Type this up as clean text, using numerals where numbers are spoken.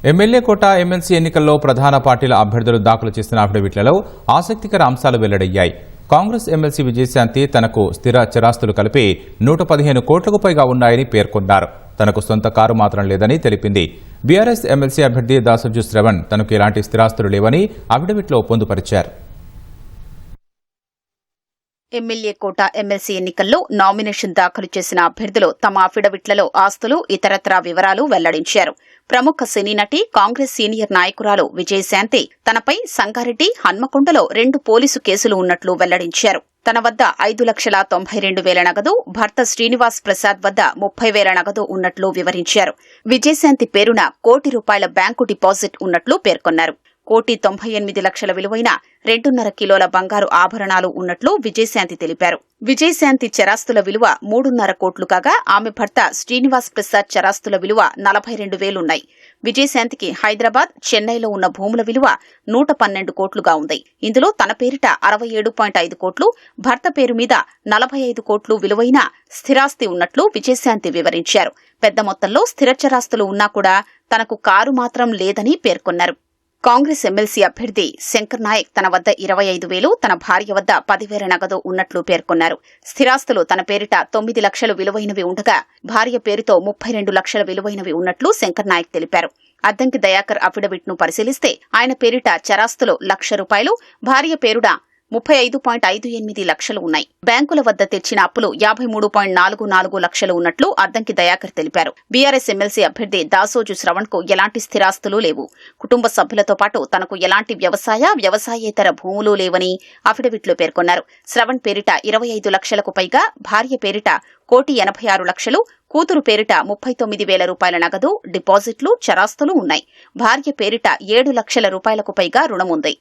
MLA కోట MLC ఎన్నికల్లో ప్రధాన పార్టీల అభ్యర్థులు దాఖలు చేసిన అఫిడవిట్లలో ఆసక్తికర అంశాలు వెల్లడయ్యాయి. కాంగ్రెస్ ఎమ్మెల్సీ విజయశాంతి తనకు స్థిర చరాస్తులు కలిపి 115 కోట్లకు పైగా ఉన్నాయని పేర్కొన్నారు. తనకు సొంత కారు మాత్రం లేదని తెలిపింది. బీఆర్ఎస్ ఎమ్మెల్సీ అభ్యర్థి దాసోజు శ్రవణ్ తనకు ఎలాంటి స్థిరాస్తులు లేవని అఫిడవిట్లో పొందుపరిచారు. ఎమ్మెల్యే కోట ఎమ్మెల్సీ ఎన్నికల్లో నామినేషన్ దాఖలు చేసిన అభ్యర్థులు తమ అఫిడవిట్లలో ఆస్తులు ఇతరత్రా వివరాలు వెల్లడించారు. ప్రముఖ సినీ నటి కాంగ్రెస్ సీనియర్ నాయకురాలు విజయశాంతి తనపై సంగారెడ్డి, హన్మకొండలో 2 పోలీసు కేసులు ఉన్నట్లు వెల్లడించారు. తన వద్ద 5,92,000 నగదు, భర్త శ్రీనివాస్ ప్రసాద్ వద్ద 30,000 నగదు ఉన్నట్లు వివరించారు. విజయశాంతి పేరున ₹1,00,00,000 బ్యాంకు డిపాజిట్ ఉన్నట్లు పేర్కొన్నారు. 1,98,00,000 విలువైన 2.5 కిలోల బంగారు ఆభరణాలు ఉన్నట్లు విజయశాంతి తెలిపారు. విజయశాంతి చరాస్తుల విలువ 3.5 కోట్లు కాగా ఆమె భర్త శ్రీనివాస్ ప్రసాద్ చరాస్తుల విలువ 42,000 ఉన్నాయి. విజయశాంతికి హైదరాబాద్, చెన్నైలో ఉన్న భూముల విలువ 112 కోట్లుగా ఉంది. ఇందులో తన పేరిట 67.5 కోట్లు, భర్త పేరు మీద 45 కోట్లు విలువైన స్థిరాస్తి ఉన్నట్లు విజయశాంతి వివరించారు. పెద్ద మొత్తంలో స్థిర చరాస్తులు ఉన్నా కూడా తనకు కారు మాత్రం లేదని పేర్కొన్నారు. కాంగ్రెస్ ఎమ్మెల్సీ అభ్యర్థి శంకర్ నాయక్ తన వద్ద 25,000, తన భార్య వద్ద 10,000 నగదు ఉన్నట్లు పేర్కొన్నారు. స్థిరాస్తులు తన పేరిట 9 లక్షలు విలువైనవి ఉండగా భార్య పేరుతో 32 లక్షల విలువైనవి ఉన్నట్లు శంకర్ నాయక్ తెలిపారు. అద్దంకి దయాకర్ అఫిడవిట్ ను పరిశీలిస్తే ఆయన పేరిట చరాస్తులు ₹1,00,000, భార్య పేరున 35.58 లక్షలు ఉన్నాయి. బ్యాంకుల వద్ద తెచ్చిన అప్పులు 53.44 లక్షలు ఉన్నట్లు అద్దంకి దయాకర్ తెలిపారు. బీఆర్ఎస్ ఎమ్మెల్సీ అభ్యర్థి దాసోజు శ్రవణ్ కు ఎలాంటి స్థిరాస్తులు లేవు. కుటుంబ సభ్యులతో పాటు తనకు ఎలాంటి వ్యవసాయేతర భూములు లేవని అఫిడవిట్లో పేర్కొన్నారు. శ్రవణ్ పేరిట 25 లక్షలకు పైగా, భార్య పేరిట 1,86,00,000, కూతురు పేరిట 39,000 రూపాయల నగదు, డిపాజిట్లు, చరాస్తులు ఉన్నాయి. భార్య పేరిట 7 లక్షల రూపాయలకు పైగా రుణముంది.